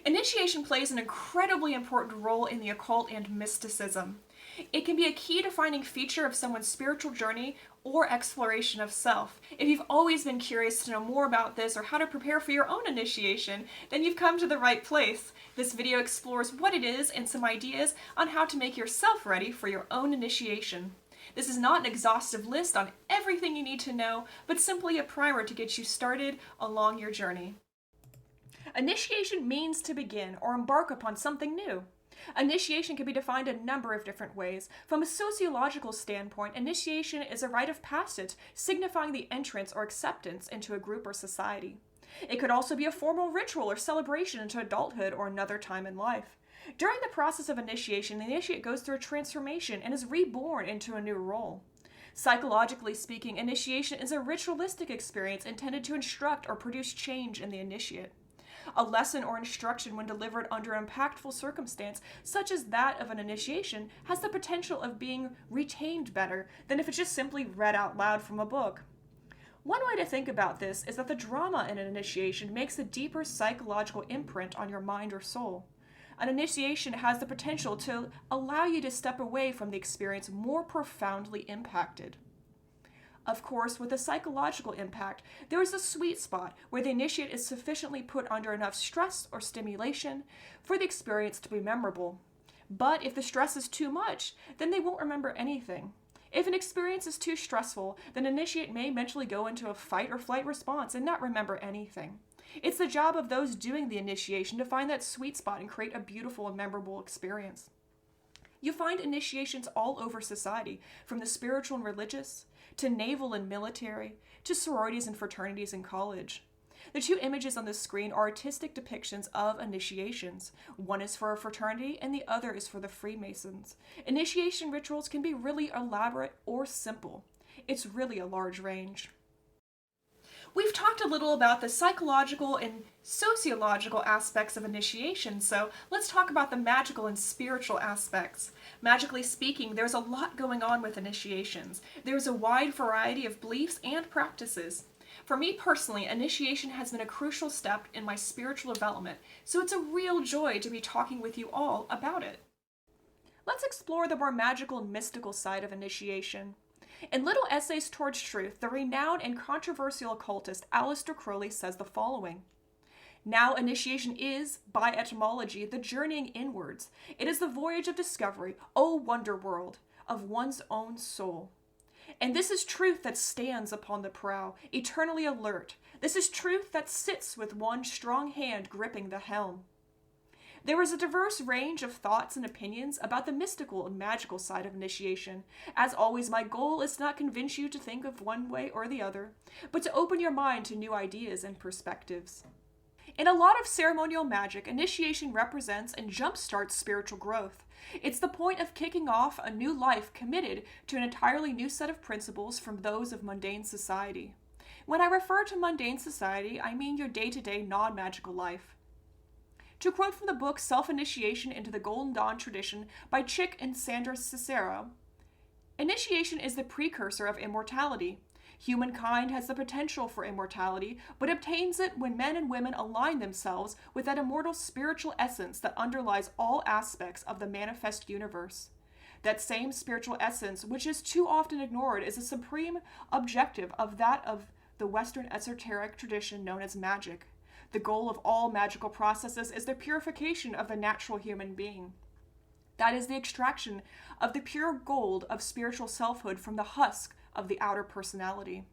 Initiation plays an incredibly important role in the occult and mysticism. It can be a key defining feature of someone's spiritual journey or exploration of self. If you've always been curious to know more about this or how to prepare for your own initiation, then you've come to the right place. This video explores what it is and some ideas on how to make yourself ready for your own initiation. This is not an exhaustive list on everything you need to know, but simply a primer to get you started along your journey. Initiation means to begin or embark upon something new. Initiation can be defined a number of different ways. From a sociological standpoint, initiation is a rite of passage signifying the entrance or acceptance into a group or society. It could also be a formal ritual or celebration into adulthood or another time in life. During the process of initiation, the initiate goes through a transformation and is reborn into a new role. Psychologically speaking, initiation is a ritualistic experience intended to instruct or produce change in the initiate. A lesson or instruction, when delivered under an impactful circumstance, such as that of an initiation, has the potential of being retained better than if it's just simply read out loud from a book. One way to think about this is that the drama in an initiation makes a deeper psychological imprint on your mind or soul. An initiation has the potential to allow you to step away from the experience more profoundly impacted. Of course, with a psychological impact, there is a sweet spot where the initiate is sufficiently put under enough stress or stimulation for the experience to be memorable. But if the stress is too much, then they won't remember anything. If an experience is too stressful, then an initiate may eventually go into a fight or flight response and not remember anything. It's the job of those doing the initiation to find that sweet spot and create a beautiful and memorable experience. You find initiations all over society, from the spiritual and religious, to naval and military, to sororities and fraternities in college. The two images on the screen are artistic depictions of initiations. One is for a fraternity and the other is for the Freemasons. Initiation rituals can be really elaborate or simple. It's really a large range. We've talked a little about the psychological and sociological aspects of initiation, so let's talk about the magical and spiritual aspects. Magically speaking, there's a lot going on with initiations. There's a wide variety of beliefs and practices. For me personally, initiation has been a crucial step in my spiritual development, so it's a real joy to be talking with you all about it. Let's explore the more magical and mystical side of initiation. In Little Essays Towards Truth, the renowned and controversial occultist Aleister Crowley says the following: "Now initiation is, by etymology, the journeying inwards. It is the voyage of discovery, O wonder world, of one's own soul. And this is truth that stands upon the prow, eternally alert. This is truth that sits with one strong hand gripping the helm." There is a diverse range of thoughts and opinions about the mystical and magical side of initiation. As always, my goal is to not convince you to think of one way or the other, but to open your mind to new ideas and perspectives. In a lot of ceremonial magic, initiation represents and jumpstarts spiritual growth. It's the point of kicking off a new life committed to an entirely new set of principles from those of mundane society. When I refer to mundane society, I mean your day-to-day non-magical life. To quote from the book Self-Initiation into the Golden Dawn Tradition by Chic and Sandra Cicero, "Initiation is the precursor of immortality. Humankind has the potential for immortality, but obtains it when men and women align themselves with that immortal spiritual essence that underlies all aspects of the manifest universe. That same spiritual essence, which is too often ignored, is a supreme objective of that of the Western esoteric tradition known as magic. The goal of all magical processes is the purification of the natural human being. That is the extraction of the pure gold of spiritual selfhood from the husk of the outer personality."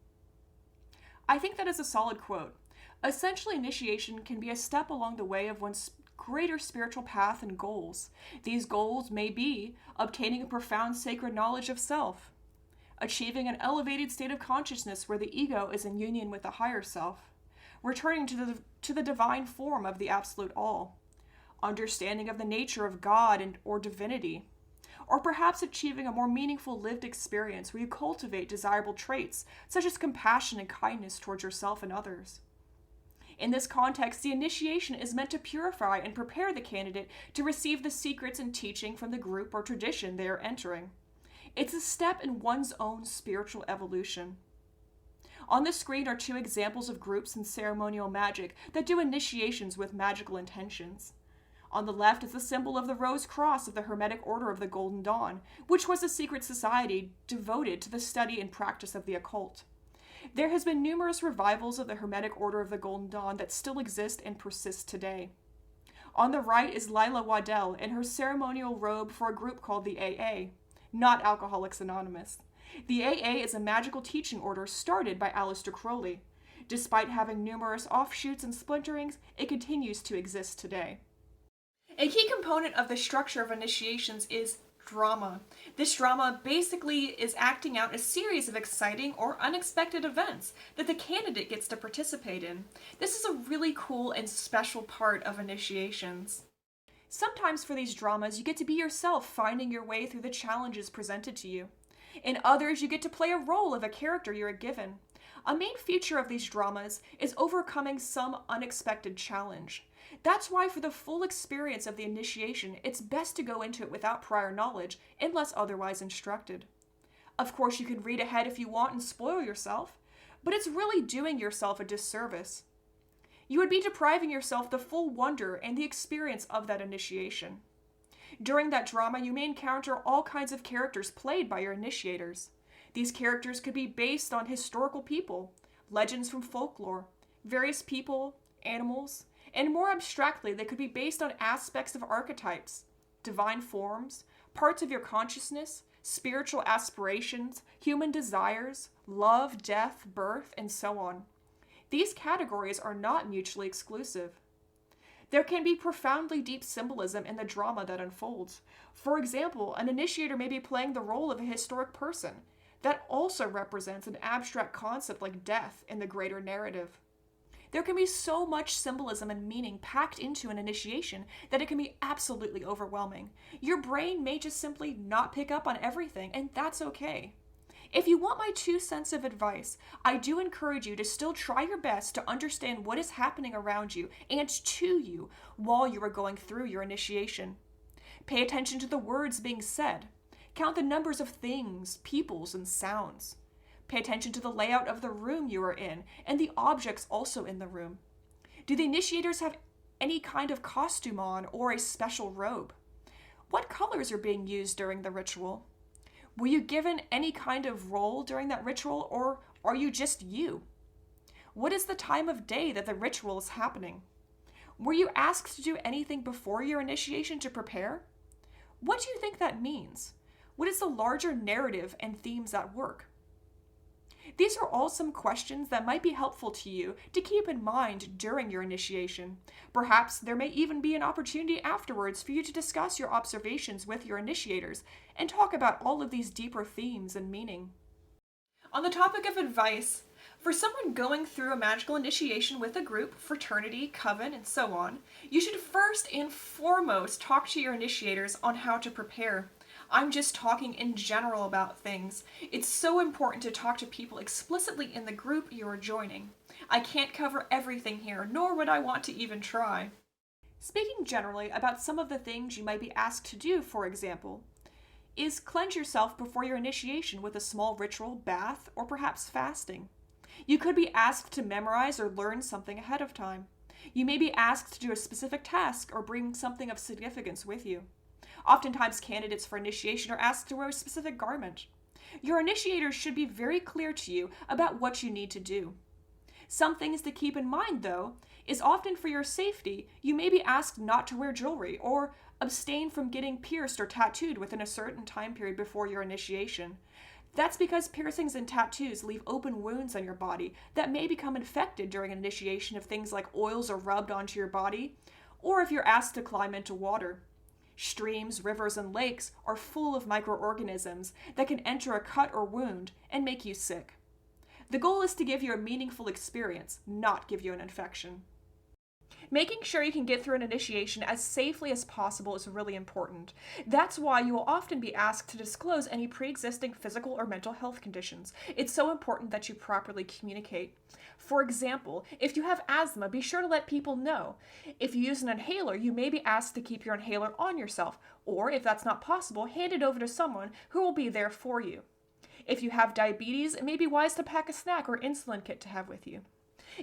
I think that is a solid quote. Essentially, initiation can be a step along the way of one's greater spiritual path and goals. These goals may be obtaining a profound sacred knowledge of self, achieving an elevated state of consciousness where the ego is in union with the higher self, returning to the divine form of the absolute all, understanding of the nature of God or divinity, or perhaps achieving a more meaningful lived experience where you cultivate desirable traits such as compassion and kindness towards yourself and others. In this context, the initiation is meant to purify and prepare the candidate to receive the secrets and teaching from the group or tradition they are entering. It's a step in one's own spiritual evolution. On the screen are two examples of groups in ceremonial magic that do initiations with magical intentions. On the left is the symbol of the Rose Cross of the Hermetic Order of the Golden Dawn, which was a secret society devoted to the study and practice of the occult. There has been numerous revivals of the Hermetic Order of the Golden Dawn that still exist and persist today. On the right is Lila Waddell in her ceremonial robe for a group called the AA, not Alcoholics Anonymous. The AA is a magical teaching order started by Aleister Crowley. Despite having numerous offshoots and splinterings, it continues to exist today. A key component of the structure of initiations is drama. This drama basically is acting out a series of exciting or unexpected events that the candidate gets to participate in. This is a really cool and special part of initiations. Sometimes for these dramas, you get to be yourself, finding your way through the challenges presented to you. In others, you get to play a role of a character you are given. A main feature of these dramas is overcoming some unexpected challenge. That's why for the full experience of the initiation, it's best to go into it without prior knowledge, unless otherwise instructed. Of course, you can read ahead if you want and spoil yourself, but it's really doing yourself a disservice. You would be depriving yourself the full wonder and the experience of that initiation. During that drama, you may encounter all kinds of characters played by your initiators. These characters could be based on historical people, legends from folklore, various people, animals, and more abstractly, they could be based on aspects of archetypes, divine forms, parts of your consciousness, spiritual aspirations, human desires, love, death, birth, and so on. These categories are not mutually exclusive. There can be profoundly deep symbolism in the drama that unfolds. For example, an initiator may be playing the role of a historic person. That also represents an abstract concept like death in the greater narrative. There can be so much symbolism and meaning packed into an initiation that it can be absolutely overwhelming. Your brain may just simply not pick up on everything, and that's okay. If you want my 2 cents of advice, I do encourage you to still try your best to understand what is happening around you and to you while you are going through your initiation. Pay attention to the words being said. Count the numbers of things, peoples, and sounds. Pay attention to the layout of the room you are in and the objects also in the room. Do the initiators have any kind of costume on or a special robe? What colors are being used during the ritual? Were you given any kind of role during that ritual, or are you just you? What is the time of day that the ritual is happening? Were you asked to do anything before your initiation to prepare? What do you think that means? What is the larger narrative and themes at work? These are all some questions that might be helpful to you to keep in mind during your initiation. Perhaps there may even be an opportunity afterwards for you to discuss your observations with your initiators and talk about all of these deeper themes and meaning. On the topic of advice, for someone going through a magical initiation with a group, fraternity, coven, and so on, you should first and foremost talk to your initiators on how to prepare. I'm just talking in general about things. It's so important to talk to people explicitly in the group you are joining. I can't cover everything here, nor would I want to even try. Speaking generally about some of the things you might be asked to do, for example, is cleanse yourself before your initiation with a small ritual, bath, or perhaps fasting. You could be asked to memorize or learn something ahead of time. You may be asked to do a specific task or bring something of significance with you. Oftentimes, candidates for initiation are asked to wear a specific garment. Your initiators should be very clear to you about what you need to do. Some things to keep in mind, though, is often for your safety, you may be asked not to wear jewelry or abstain from getting pierced or tattooed within a certain time period before your initiation. That's because piercings and tattoos leave open wounds on your body that may become infected during an initiation if things like oils are rubbed onto your body, or if you're asked to climb into water. Streams, rivers, and lakes are full of microorganisms that can enter a cut or wound and make you sick. The goal is to give you a meaningful experience, not give you an infection. Making sure you can get through an initiation as safely as possible is really important. That's why you will often be asked to disclose any pre-existing physical or mental health conditions. It's so important that you properly communicate. For example, if you have asthma, be sure to let people know. If you use an inhaler, you may be asked to keep your inhaler on yourself, or if that's not possible, hand it over to someone who will be there for you. If you have diabetes, it may be wise to pack a snack or insulin kit to have with you.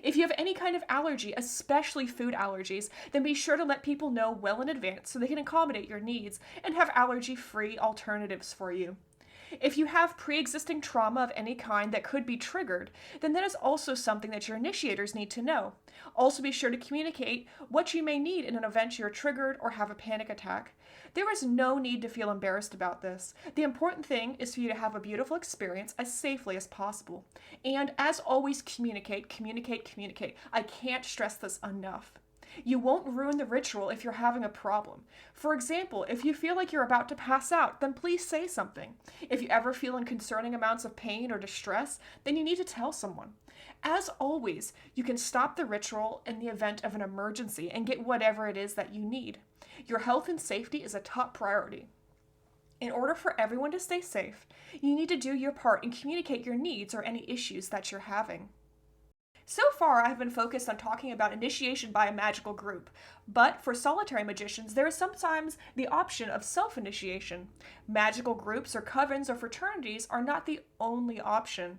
If you have any kind of allergy, especially food allergies, then be sure to let people know well in advance so they can accommodate your needs and have allergy-free alternatives for you. If you have pre-existing trauma of any kind that could be triggered, then that is also something that your initiators need to know. Also be sure to communicate what you may need in an event you're triggered or have a panic attack. There is no need to feel embarrassed about this. The important thing is for you to have a beautiful experience as safely as possible. And as always, communicate, communicate, communicate. I can't stress this enough. You won't ruin the ritual if you're having a problem. For example, if you feel like you're about to pass out, then please say something. If you ever feel in concerning amounts of pain or distress, then you need to tell someone. As always, you can stop the ritual in the event of an emergency and get whatever it is that you need. Your health and safety is a top priority. In order for everyone to stay safe, you need to do your part and communicate your needs or any issues that you're having. So far, I've been focused on talking about initiation by a magical group, but for solitary magicians, there is sometimes the option of self-initiation. Magical groups or covens or fraternities are not the only option.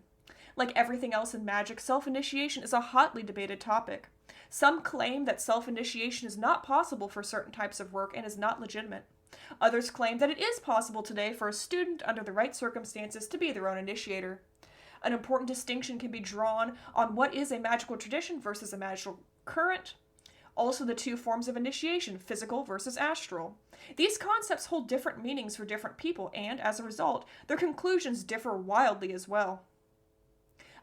Like everything else in magic, self-initiation is a hotly debated topic. Some claim that self-initiation is not possible for certain types of work and is not legitimate. Others claim that it is possible today for a student under the right circumstances to be their own initiator. An important distinction can be drawn on what is a magical tradition versus a magical current. Also, the two forms of initiation, physical versus astral. These concepts hold different meanings for different people, and as a result, their conclusions differ wildly as well.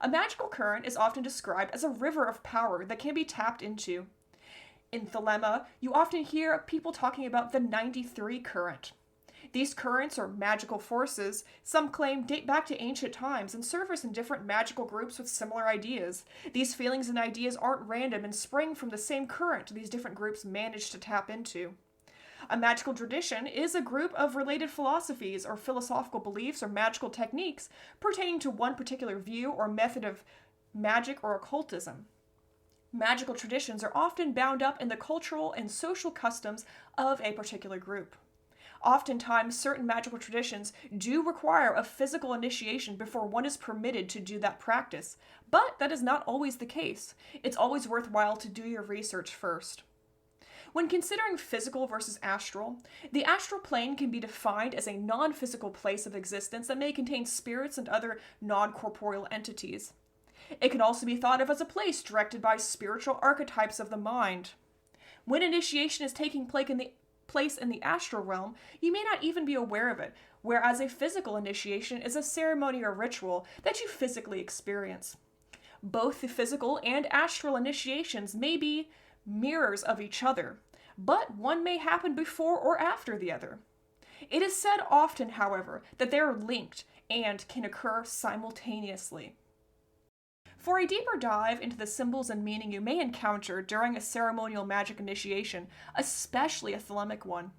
A magical current is often described as a river of power that can be tapped into. In Thelema, you often hear people talking about the 93 current. These currents, or magical forces, some claim date back to ancient times and surface in different magical groups with similar ideas. These feelings and ideas aren't random and spring from the same current these different groups manage to tap into. A magical tradition is a group of related philosophies or philosophical beliefs or magical techniques pertaining to one particular view or method of magic or occultism. Magical traditions are often bound up in the cultural and social customs of a particular group. Oftentimes, certain magical traditions do require a physical initiation before one is permitted to do that practice, but that is not always the case. It's always worthwhile to do your research first. When considering physical versus astral, the astral plane can be defined as a non-physical place of existence that may contain spirits and other non-corporeal entities. It can also be thought of as a place directed by spiritual archetypes of the mind. When initiation is taking place in the astral realm, you may not even be aware of it, whereas a physical initiation is a ceremony or ritual that you physically experience. Both the physical and astral initiations may be mirrors of each other, but one may happen before or after the other. It is said often, however, that they are linked and can occur simultaneously. For a deeper dive into the symbols and meaning you may encounter during a ceremonial magic initiation, especially a thelemic one,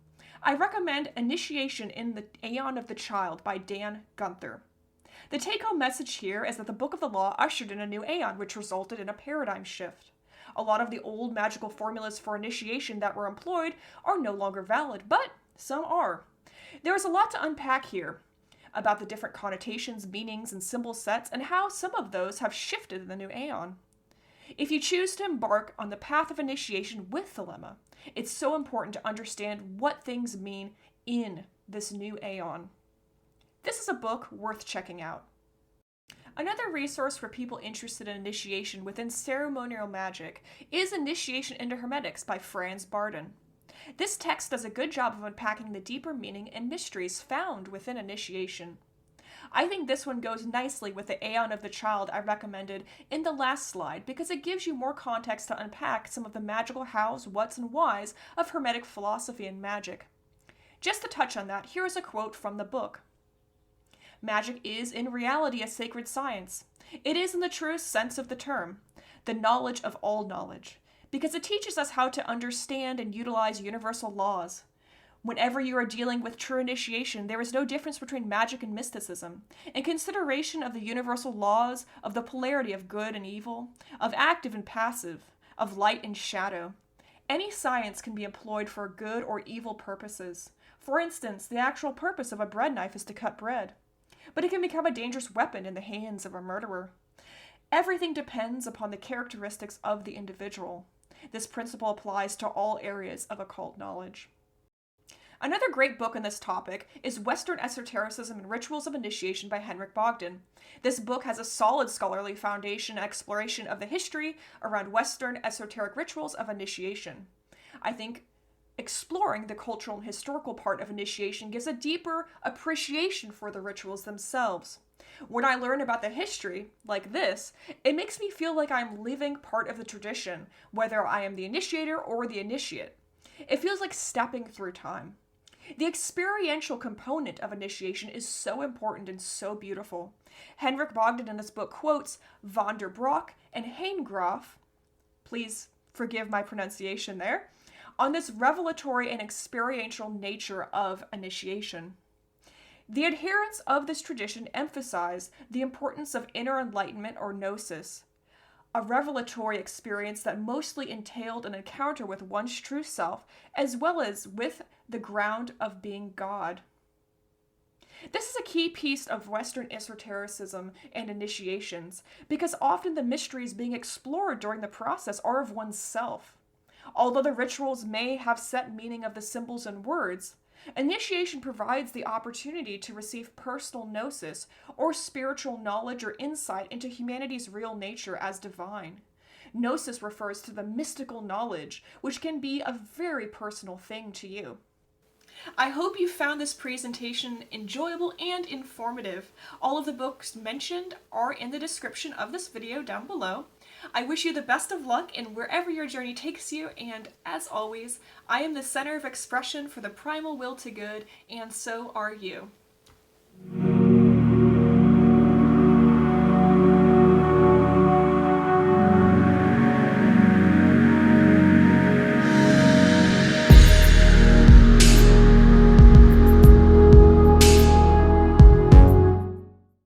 I recommend Initiation in the Aeon of the Child by Gunther. The take-home message here is that the Book of the Law ushered in a new Aeon, which resulted in a paradigm shift. A lot of the old magical formulas for initiation that were employed are no longer valid, but some are. There is a lot to unpack here about the different connotations, meanings, and symbol sets, and how some of those have shifted in the new Aeon. If you choose to embark on the path of initiation with Thelema, it's so important to understand what things mean in this new Aeon. This is a book worth checking out. Another resource for people interested in initiation within ceremonial magic is Initiation into Hermetics by Franz Bardon. This text does a good job of unpacking the deeper meaning and mysteries found within initiation. I think this one goes nicely with the Aeon of the Child I recommended in the last slide because it gives you more context to unpack some of the magical hows, whats, and whys of Hermetic philosophy and magic. Just to touch on that, here is a quote from the book. Magic is in reality a sacred science. It is in the truest sense of the term, the knowledge of all knowledge, because it teaches us how to understand and utilize universal laws. Whenever you are dealing with true initiation, there is no difference between magic and mysticism. In consideration of the universal laws, of the polarity of good and evil, of active and passive, of light and shadow, any science can be employed for good or evil purposes. For instance, the actual purpose of a bread knife is to cut bread, but it can become a dangerous weapon in the hands of a murderer. Everything depends upon the characteristics of the individual. This principle applies to all areas of occult knowledge. Another great book on this topic is Western Esotericism and Rituals of Initiation by Henrik Bogdan. This book has a solid scholarly foundation and exploration of the history around Western esoteric rituals of initiation. I think exploring the cultural and historical part of initiation gives a deeper appreciation for the rituals themselves. When I learn about the history, like this, it makes me feel like I'm living part of the tradition, whether I am the initiator or the initiate. It feels like stepping through time. The experiential component of initiation is so important and so beautiful. Henrik Bogdan in this book quotes van der Broek and Heingraf, please forgive my pronunciation there, on this revelatory and experiential nature of initiation. The adherents of this tradition emphasize the importance of inner enlightenment or gnosis, a revelatory experience that mostly entailed an encounter with one's true self, as well as with the ground of being God. This is a key piece of Western esotericism and initiations, because often the mysteries being explored during the process are of oneself. Although the rituals may have set meaning of the symbols and words, initiation provides the opportunity to receive personal gnosis or spiritual knowledge or insight into humanity's real nature as divine. Gnosis refers to the mystical knowledge, which can be a very personal thing to you. I hope you found this presentation enjoyable and informative. All of the books mentioned are in the description of this video down below. I wish you the best of luck in wherever your journey takes you, and as always, I am the center of expression for the primal will to good, and so are you.